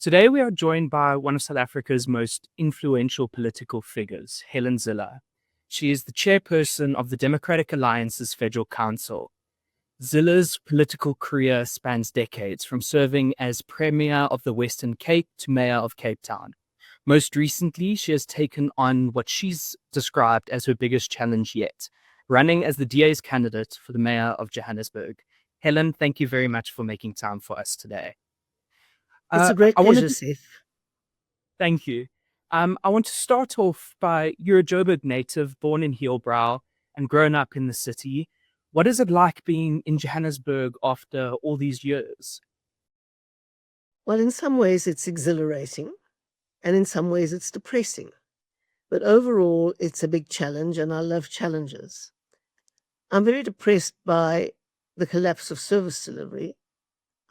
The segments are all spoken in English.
Today, we are joined by one of South Africa's most influential political figures, Helen Zille. She is the chairperson of the Democratic Alliance's Federal Council. Zille's political career spans decades, from serving as Premier of the Western Cape to Mayor of Cape Town. Most recently, she has taken on what she's described as her biggest challenge yet, running as the DA's candidate for the Mayor of Johannesburg. Helen, thank you very much for making time for us today. It's a great I wanted pleasure, to Seth. Thank you. I want to start off by you're a Joburg native, born in Heilbrow and grown up in the city. What is it like being in Johannesburg after all these years? Well, in some ways it's exhilarating, and in some ways it's depressing. But overall, it's a big challenge, and I love challenges. I'm very depressed by the collapse of service delivery.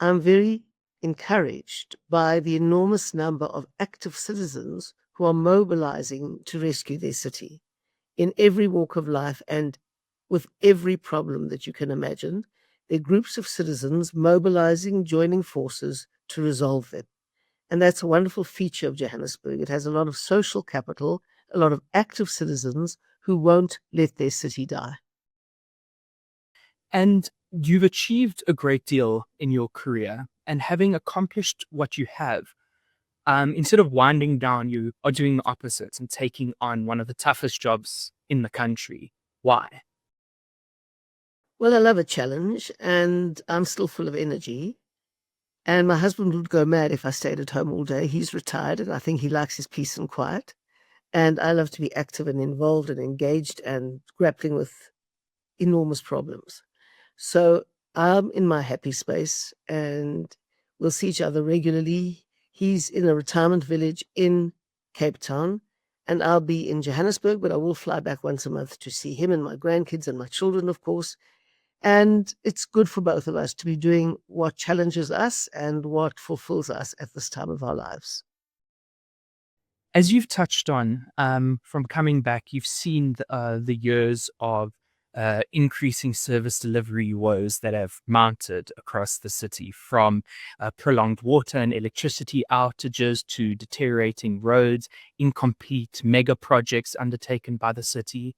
I'm very encouraged by the enormous number of active citizens who are mobilizing to rescue their city in every walk of life and with every problem that you can imagine. There are groups of citizens mobilizing, joining forces to resolve them. And that's a wonderful feature of Johannesburg. It has a lot of social capital, a lot of active citizens who won't let their city die. And you've achieved a great deal in your career, and having accomplished what you have, instead of winding down, you are doing the opposite and taking on one of the toughest jobs in the country. Why? Well, I love a challenge, and I'm still full of energy. And my husband would go mad if I stayed at home all day. He's retired, and I think he likes his peace and quiet. And I love to be active and involved and engaged and grappling with enormous problems. So I'm in my happy space, and we'll see each other regularly. He's in a retirement village in Cape Town, and I'll be in Johannesburg, but I will fly back once a month to see him and my grandkids and my children, of course. And it's good for both of us to be doing what challenges us and what fulfills us at this time of our lives. As you've touched on, from coming back, you've seen the years of increasing service delivery woes that have mounted across the city, from prolonged water and electricity outages to deteriorating roads, incomplete mega projects undertaken by the city.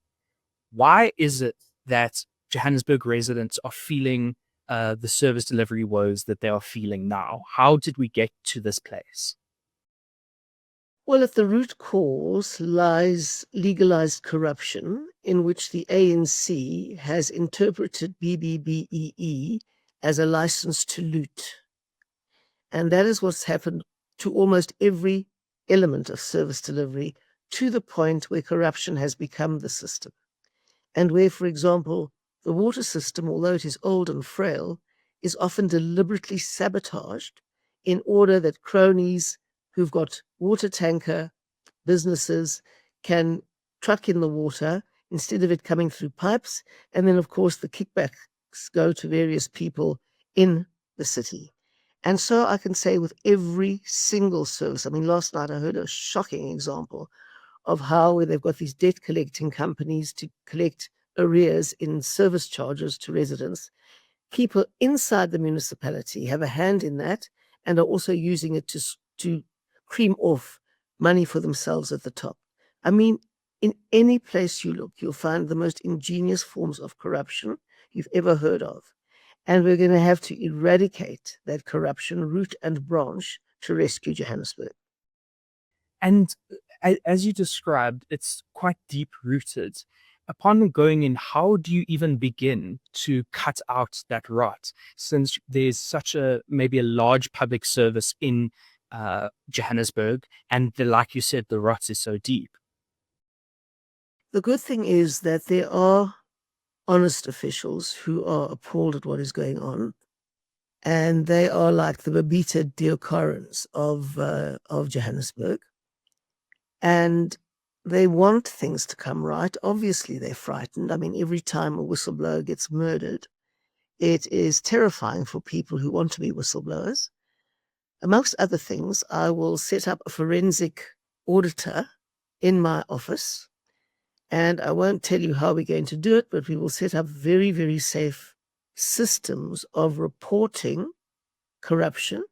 Why is it that Johannesburg residents are feeling the service delivery woes that they are feeling now? How did we get to this place? Well, at the root cause lies legalized corruption, in which the ANC has interpreted BBBEE as a license to loot. And that is what's happened to almost every element of service delivery, to the point where corruption has become the system. And where, for example, the water system, although it is old and frail, is often deliberately sabotaged in order that cronies who've got water tanker businesses can truck in the water instead of it coming through pipes. And then, of course, the kickbacks go to various people in the city. And so I can say with every single service, I mean, last night I heard a shocking example of how where they've got these debt collecting companies to collect arrears in service charges to residents. People inside the municipality have a hand in that and are also using it to cream off money for themselves at the top. I mean, in any place you look, you'll find the most ingenious forms of corruption you've ever heard of. And we're going to have to eradicate that corruption root and branch to rescue Johannesburg. And as you described, it's quite deep rooted. Upon going in, how do you even begin to cut out that rot, since there's such maybe a large public service in Johannesburg, and like you said, the rot is so deep? The good thing is that there are honest officials who are appalled at what is going on, and they are like the Babita Deokarans of Johannesburg, and they want things to come right. Obviously, they're frightened. I mean, every time a whistleblower gets murdered, it is terrifying for people who want to be whistleblowers. Amongst other things, I will set up a forensic auditor in my office, and I won't tell you how we're going to do it, but we will set up very, very safe systems of reporting corruption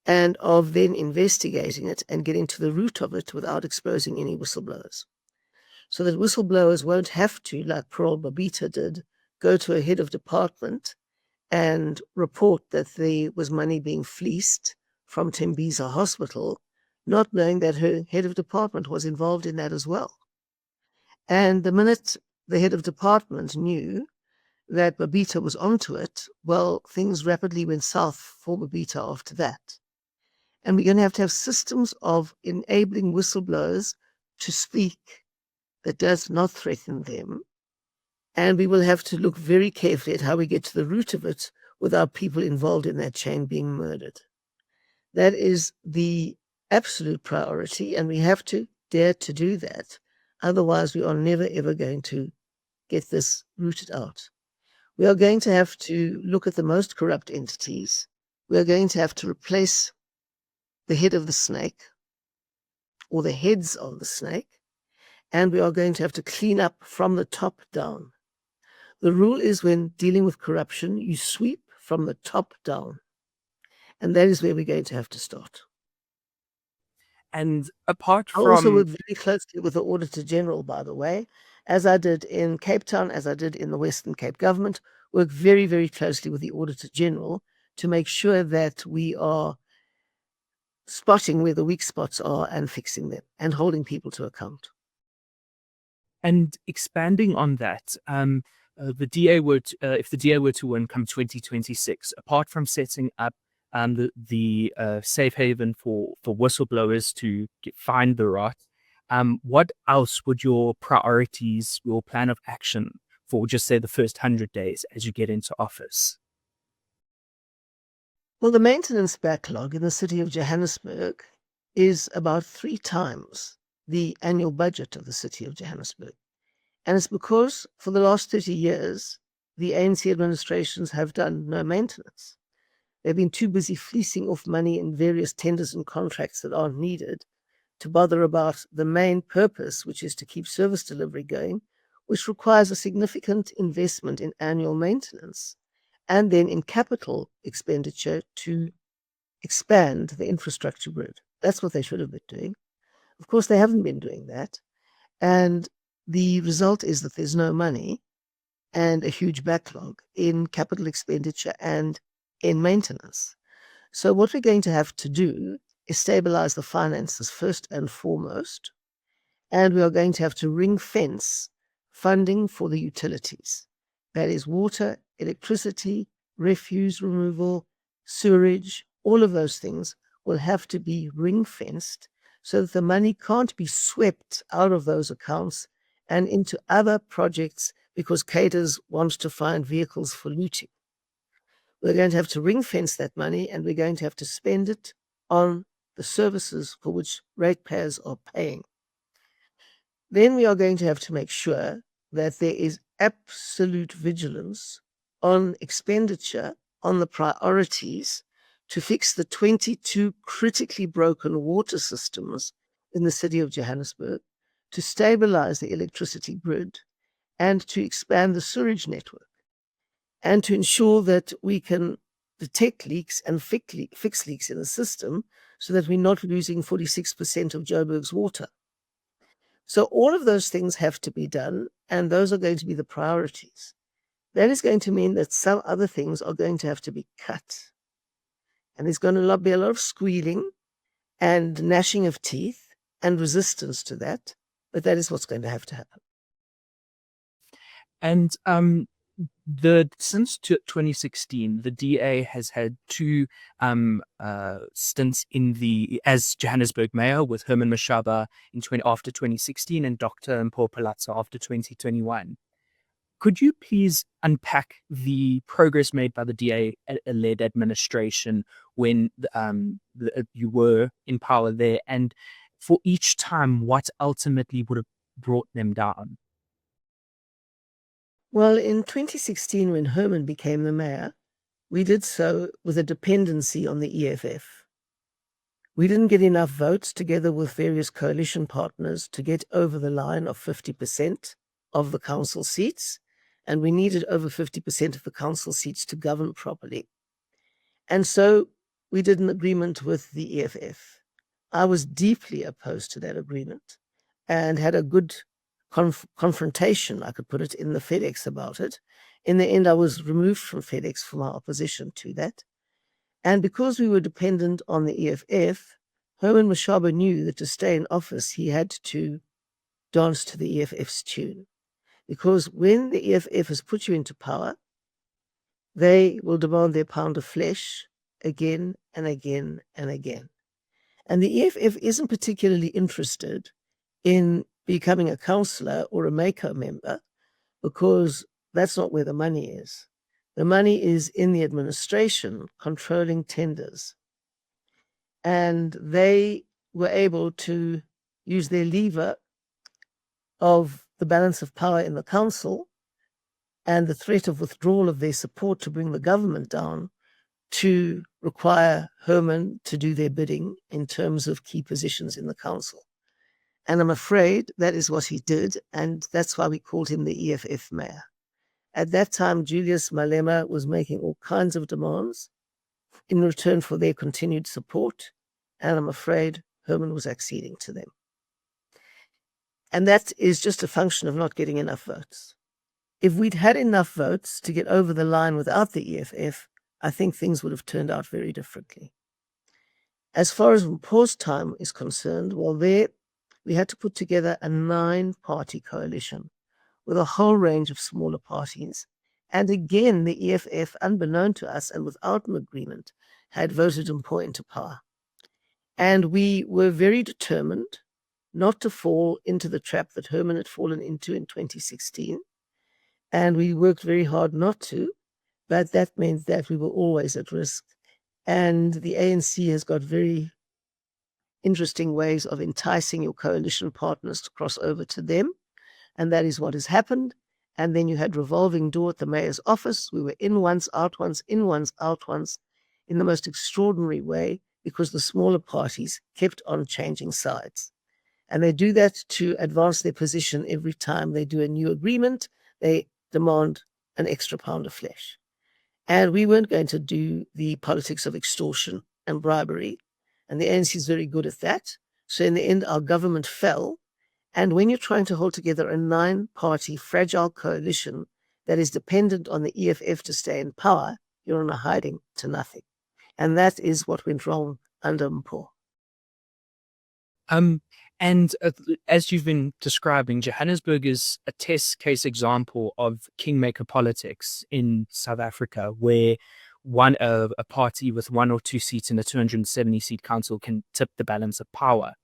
and of then investigating it and getting to the root of it without exposing any whistleblowers. So that whistleblowers won't have to, like poor old Babita did, go to a head of department and report that there was money being fleeced from Tembisa Hospital, not knowing that her head of department was involved in that as well. And the minute the head of department knew that Babita was onto it, well, things rapidly went south for Babita after that. And we're going to have systems of enabling whistleblowers to speak that does not threaten them. And we will have to look very carefully at how we get to the root of it without people involved in that chain being murdered. That is the absolute priority, and we have to dare to do that. Otherwise, we are never, ever going to get this rooted out. We are going to have to look at the most corrupt entities. We are going to have to replace the head of the snake or the heads of the snake, and we are going to have to clean up from the top down. The rule is when dealing with corruption, you sweep from the top down, and that is where we're going to have to start. And apart I also from work very closely with the Auditor General, by the way, as I did in Cape Town, as I did in the Western Cape government, work very, very closely with the Auditor General to make sure that we are spotting where the weak spots are and fixing them and holding people to account. and expanding on that, the DA were to, if the DA were to win come 2026, apart from setting up the safe haven for whistleblowers to find the rot, what else would your priorities, your plan of action for just say the first 100 days as you get into office? Well, the maintenance backlog in the city of Johannesburg is about 3 times the annual budget of the city of Johannesburg. And it's because for the last 30 years, the ANC administrations have done no maintenance. They've been too busy fleecing off money in various tenders and contracts that aren't needed to bother about the main purpose, which is to keep service delivery going, which requires a significant investment in annual maintenance and then in capital expenditure to expand the infrastructure grid. That's what they should have been doing. Of course, they haven't been doing that. And the result is that there's no money and a huge backlog in capital expenditure and in maintenance. So what we're going to have to do is stabilize the finances first and foremost, and we are going to have to ring fence funding for the utilities. That is water, electricity, refuse removal, sewerage, all of those things will have to be ring fenced so that the money can't be swept out of those accounts and into other projects because cadres want to find vehicles for looting. We're going to have to ring fence that money, and we're going to have to spend it on the services for which ratepayers are paying. Then we are going to have to make sure that there is absolute vigilance on expenditure, on the priorities to fix the 22 critically broken water systems in the city of Johannesburg, to stabilize the electricity grid, and to expand the sewage network, and to ensure that we can detect leaks and fix leaks in the system so that we're not losing 46% of Joburg's water. So all of those things have to be done, and those are going to be the priorities. That is going to mean that some other things are going to have to be cut. And there's going to be a lot of squealing and gnashing of teeth and resistance to that, but that is what's going to have to happen. And since 2016, the DA has had 2 stints as Johannesburg mayor, with Herman Mashaba after 2016 and Dr. Mpho Phalatse after 2021. Could you please unpack the progress made by the DA-led administration when you were in power there, and for each time, what ultimately would have brought them down? Well, in 2016, when Herman became the mayor, we did so with a dependency on the EFF. We didn't get enough votes together with various coalition partners to get over the line of 50% of the council seats, and we needed over 50% of the council seats to govern properly. And so we did an agreement with the EFF. I was deeply opposed to that agreement and had a good confrontation, I could put it, in the FedEx about it. In the end, I was removed from FedEx for my opposition to that. And because we were dependent on the EFF, Herman Mashaba knew that to stay in office, he had to dance to the EFF's tune. Because when the EFF has put you into power, they will demand their pound of flesh again and again and again. And the EFF isn't particularly interested in becoming a councillor or a MACO member, because that's not where the money is. The money is in the administration controlling tenders. And they were able to use their lever of the balance of power in the council and the threat of withdrawal of their support to bring the government down to require Herman to do their bidding in terms of key positions in the council. And I'm afraid that is what he did, and that's why we called him the EFF mayor. At that time, Julius Malema was making all kinds of demands in return for their continued support, and I'm afraid Herman was acceding to them. And that is just a function of not getting enough votes. If we'd had enough votes to get over the line without the EFF, I think things would have turned out very differently. As far as Mpho's time is concerned, well, there we had to put together a 9-party coalition with a whole range of smaller parties. And again, the EFF, unbeknown to us and without an agreement, had voted Mpho into power. And we were very determined not to fall into the trap that Herman had fallen into in 2016. And we worked very hard not to, but that meant that we were always at risk. And the ANC has got very interesting ways of enticing your coalition partners to cross over to them. And that is what has happened. And then you had revolving door at the mayor's office. We were in once, out once, in once, out once, in the most extraordinary way, because the smaller parties kept on changing sides. And they do that to advance their position every time they do a new agreement. They demand an extra pound of flesh. And we weren't going to do the politics of extortion and bribery. And the ANC is very good at that. So in the end, our government fell. And when you're trying to hold together a 9-party fragile coalition that is dependent on the EFF to stay in power, you're on a hiding to nothing. And that is what went wrong under Mpho. And as you've been describing, Johannesburg is a test case example of kingmaker politics in South Africa, where a party with 1 or 2 seats in a 270-seat council can tip the balance of power.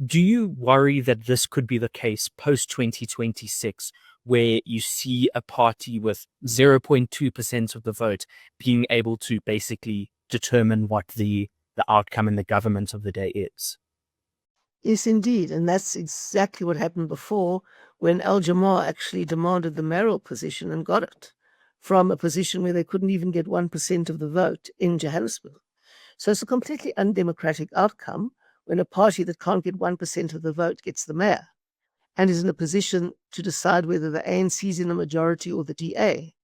Do you worry that this could be the case post-2026, where you see a party with 0.2% of the vote being able to basically determine what the outcome in the government of the day is? Yes, indeed. And that's exactly what happened before, when Al Jamaa actually demanded the mayoral position and got it, from a position where they couldn't even get 1% of the vote in Johannesburg. So it's a completely undemocratic outcome when a party that can't get 1% of the vote gets the mayor and is in a position to decide whether the ANC is in a majority or the DA.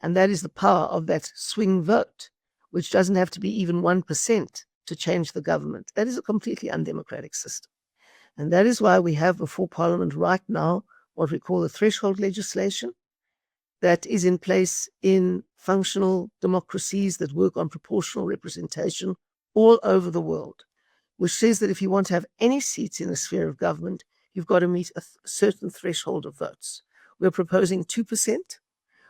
And that is the power of that swing vote, which doesn't have to be even 1% to change the government. That is a completely undemocratic system. And that is why we have before Parliament right now what we call the threshold legislation that is in place in functional democracies that work on proportional representation all over the world, which says that if you want to have any seats in the sphere of government, you've got to meet a certain threshold of votes. We're proposing 2%.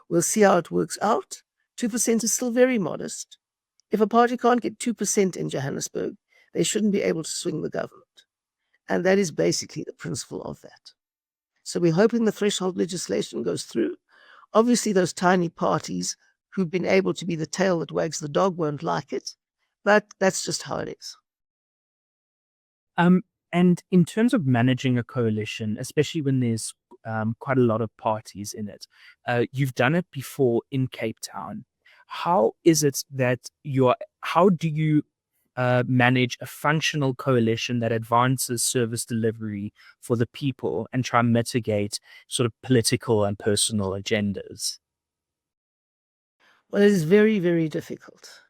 We'll see how it works out. 2% is still very modest. If a party can't get 2% in Johannesburg, they shouldn't be able to swing the government. And that is basically the principle of that. So we're hoping the threshold legislation goes through. Obviously, those tiny parties who've been able to be the tail that wags the dog won't like it, but that's just how it is. And in terms of managing a coalition, especially when there's quite a lot of parties in it, you've done it before in Cape Town. How is it that how do you manage a functional coalition that advances service delivery for the people and try and mitigate sort of political and personal agendas? Well, it is very, very difficult,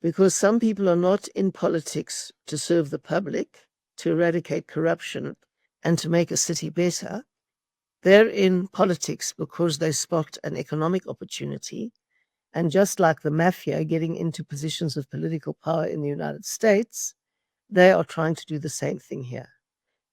because some people are not in politics to serve the public, to eradicate corruption, and to make a city better. They're in politics because they spot an economic opportunity. And just like the mafia getting into positions of political power in the United States, they are trying to do the same thing here.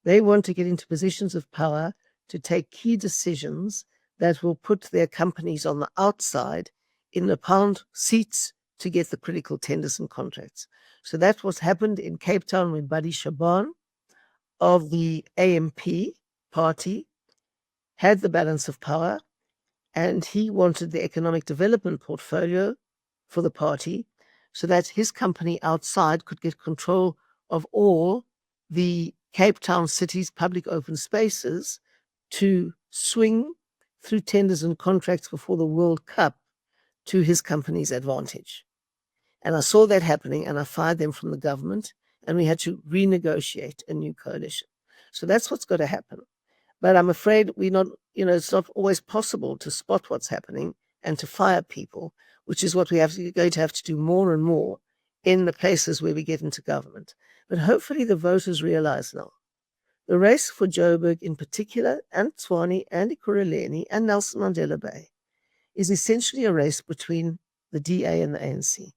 They want to get into positions of power to take key decisions that will put their companies on the outside in the pound seats to get the critical tenders and contracts. So that's what's happened in Cape Town when Buddy Shaban of the AMP party had the balance of power, and he wanted the economic development portfolio for the party so that his company outside could get control of all the Cape Town city's public open spaces to swing through tenders and contracts before the World Cup to his company's advantage. And I saw that happening, and I fired them from the government, and we had to renegotiate a new coalition. So that's what's going to happen. But I'm afraid it's not always possible to spot what's happening and to fire people, which is what we're going to have to do more and more in the places where we get into government. But hopefully the voters realize now. The race for Joburg in particular, and Tshwane, and Ekurhuleni, and Nelson Mandela Bay, is essentially a race between the DA and the ANC.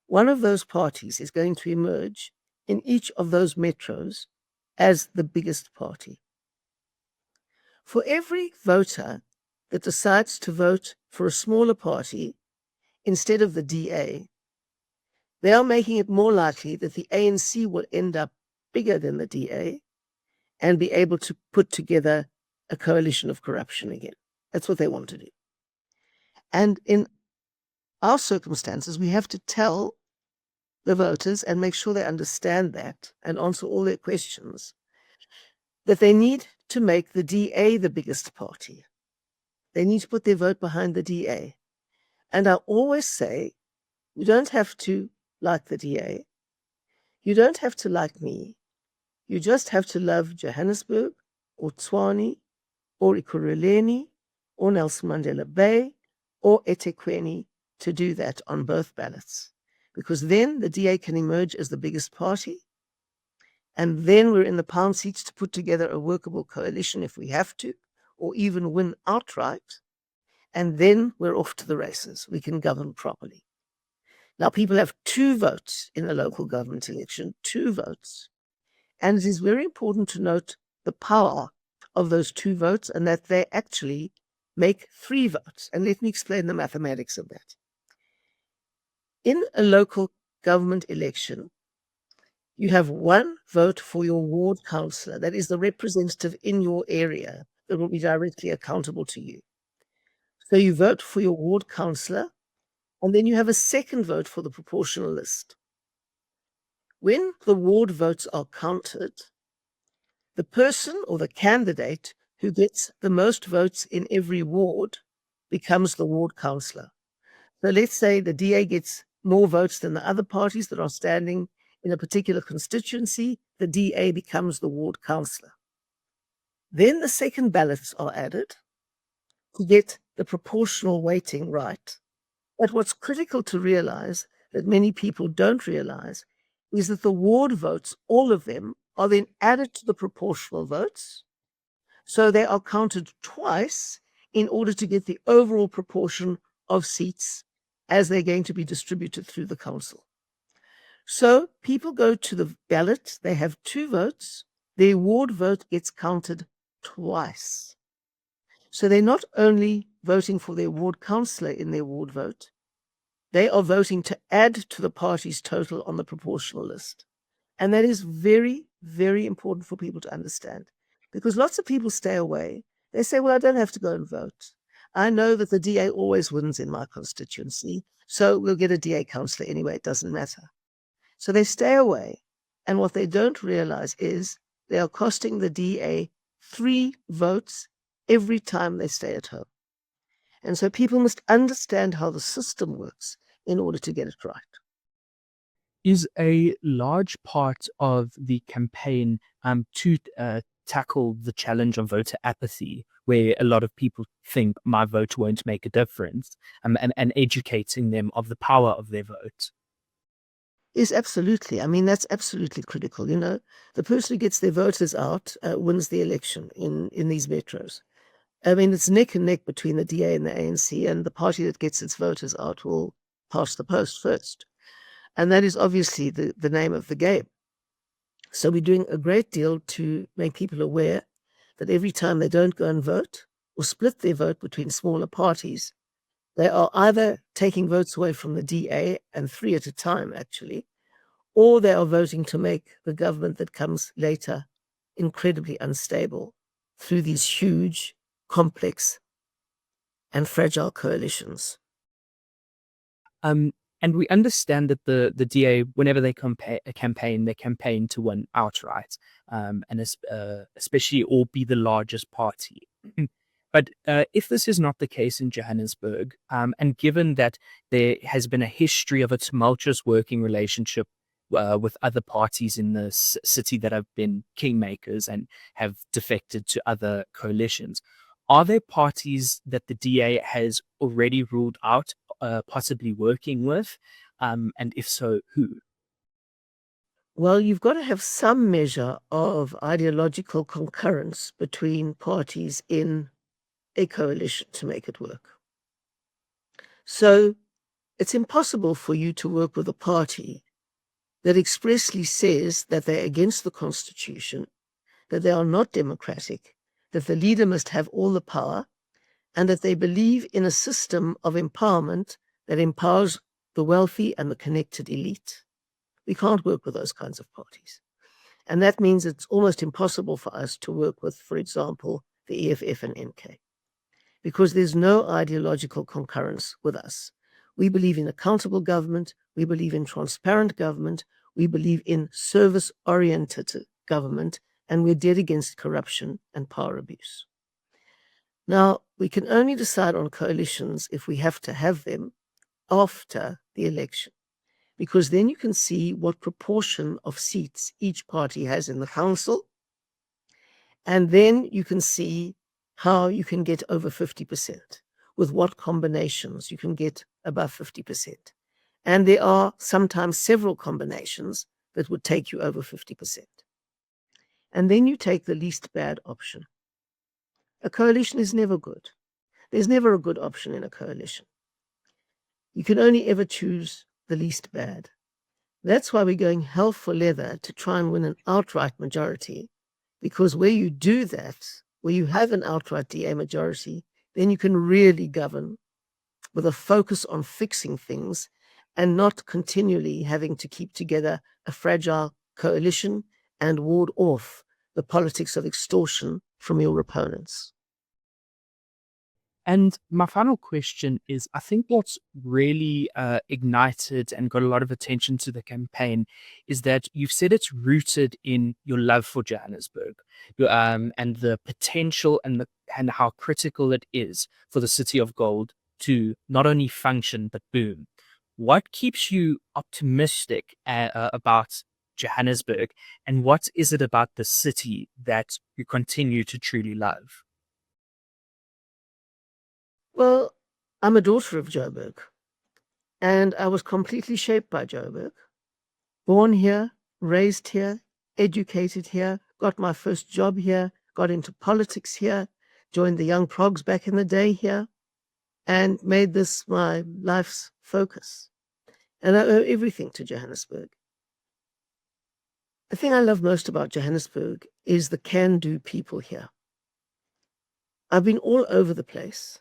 One of those parties is going to emerge in each of those metros as the biggest party. For every voter that decides to vote for a smaller party instead of the DA, they are making it more likely that the ANC will end up bigger than the DA and be able to put together a coalition of corruption again. That's what they want to do. And in our circumstances, we have to tell the voters and make sure they understand that and answer all their questions, that they need to make the DA the biggest party. They need to put their vote behind the DA. And I always say, you don't have to like the DA. You don't have to like me. You just have to love Johannesburg or Tshwane or Ekurhuleni or Nelson Mandela Bay or eThekwini to do that on both ballots. Because then the DA can emerge as the biggest party. And then we're in the pound seats to put together a workable coalition if we have to, or even win outright. And then we're off to the races. We can govern properly. Now, people have 2 votes in a local government election, 2 votes. And it is very important to note the power of those 2 votes and that they actually make 3 votes. And let me explain the mathematics of that. In a local government election, you have 1 vote for your ward councillor, that is the representative in your area that will be directly accountable to you. So you vote for your ward councillor, and then you have a 2nd vote for the proportional list. When the ward votes are counted, the person or the candidate who gets the most votes in every ward becomes the ward councillor. So let's say the DA gets more votes than the other parties that are standing in a particular constituency, the DA becomes the ward councillor. Then the 2nd ballots are added to get the proportional weighting right. But what's critical to realize, that many people don't realize, is that the ward votes, all of them, are then added to the proportional votes. So they are counted twice in order to get the overall proportion of seats as they're going to be distributed through the council. So people go to the ballot, they have 2 votes, their ward vote gets counted twice. So they're not only voting for their ward councillor in their ward vote, they are voting to add to the party's total on the proportional list. And that is very, very important for people to understand, because lots of people stay away. They say, well, I don't have to go and vote. I know that the DA always wins in my constituency, so we'll get a DA councillor anyway, it doesn't matter. So they stay away. And what they don't realize is they are costing the DA 3 votes every time they stay at home. And so people must understand how the system works in order to get it right. Is a large part of the campaign to tackle the challenge of voter apathy, where a lot of people think my vote won't make a difference, and educating them of the power of their vote? Is absolutely. I mean, that's absolutely critical. The person who gets their voters out wins the election in these metros. I mean, it's neck and neck between the DA and the ANC, and the party that gets its voters out will pass the post first. And that is obviously the name of the game. So we're doing a great deal to make people aware that every time they don't go and vote or split their vote between smaller parties, they are either taking votes away from the DA, and 3 at a time, actually, or they are voting to make the government that comes later incredibly unstable through these huge, complex, and fragile coalitions. And we understand that the DA, whenever they campaign, they campaign to win outright, especially or be the largest party. But if this is not the case in Johannesburg, and given that there has been a history of a tumultuous working relationship with other parties in the city that have been kingmakers and have defected to other coalitions, are there parties that the DA has already ruled out, possibly working with? And if so, who? Well, you've got to have some measure of ideological concurrence between parties in a coalition to make it work. So it's impossible for you to work with a party that expressly says that they're against the Constitution, that they are not democratic, that the leader must have all the power, and that they believe in a system of empowerment that empowers the wealthy and the connected elite. We can't work with those kinds of parties. And that means it's almost impossible for us to work with, for example, the EFF and MK, because there's no ideological concurrence with us. We believe in accountable government. We believe in transparent government. We believe in service-oriented government, and we're dead against corruption and power abuse. Now, we can only decide on coalitions if we have to have them after the election, because then you can see what proportion of seats each party has in the council, and then you can see how you can get over 50%, with what combinations you can get above 50%. And there are sometimes several combinations that would take you over 50%. And then you take the least bad option. A coalition is never good. There's never a good option in a coalition. You can only ever choose the least bad. That's why we're going hell for leather to try and win an outright majority, because where you do that, where you have an outright DA majority, then you can really govern with a focus on fixing things and not continually having to keep together a fragile coalition and ward off the politics of extortion from your opponents. And my final question is, I think what's really ignited and got a lot of attention to the campaign is that you've said it's rooted in your love for Johannesburg, and the potential and how critical it is for the City of Gold to not only function but boom. What keeps you optimistic about Johannesburg, and what is it about the city that you continue to truly love? Well, I'm a daughter of Joburg, and I was completely shaped by Joburg. Born here, raised here, educated here, got my first job here, got into politics here, joined the Young Progs back in the day here, and made this my life's focus. And I owe everything to Johannesburg. The thing I love most about Johannesburg is the can-do people here. I've been all over the place,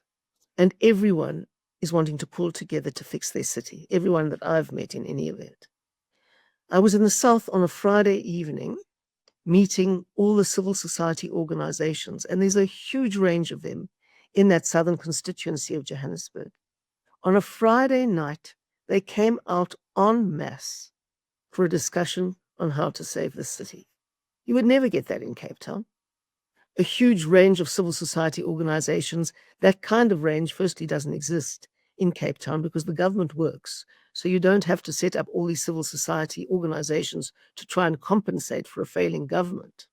and everyone is wanting to pull together to fix their city, everyone that I've met in any event. I was in the South on a Friday evening meeting all the civil society organizations, and there's a huge range of them in that southern constituency of Johannesburg. On a Friday night, they came out en masse for a discussion on how to save the city. You would never get that in Cape Town. A huge range of civil society organizations. That kind of range, firstly, doesn't exist in Cape Town because the government works. So you don't have to set up all these civil society organizations to try and compensate for a failing government.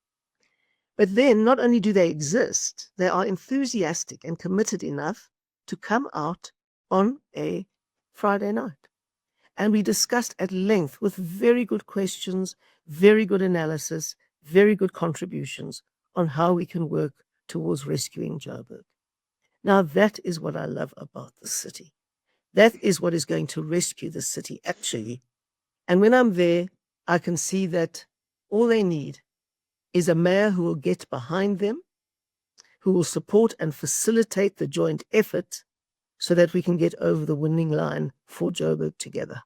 But then not only do they exist, they are enthusiastic and committed enough to come out on a Friday night. And we discussed at length with very good questions, very good analysis, very good contributions on how we can work towards rescuing Joburg. Now, that is what I love about the city. That is what is going to rescue the city, actually. And when I'm there, I can see that all they need is a mayor who will get behind them, who will support and facilitate the joint effort so that we can get over the winning line for Joburg together.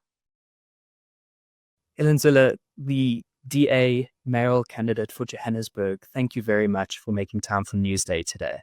Helen Zille, the DA mayoral candidate for Johannesburg, thank you very much for making time for Newsday today.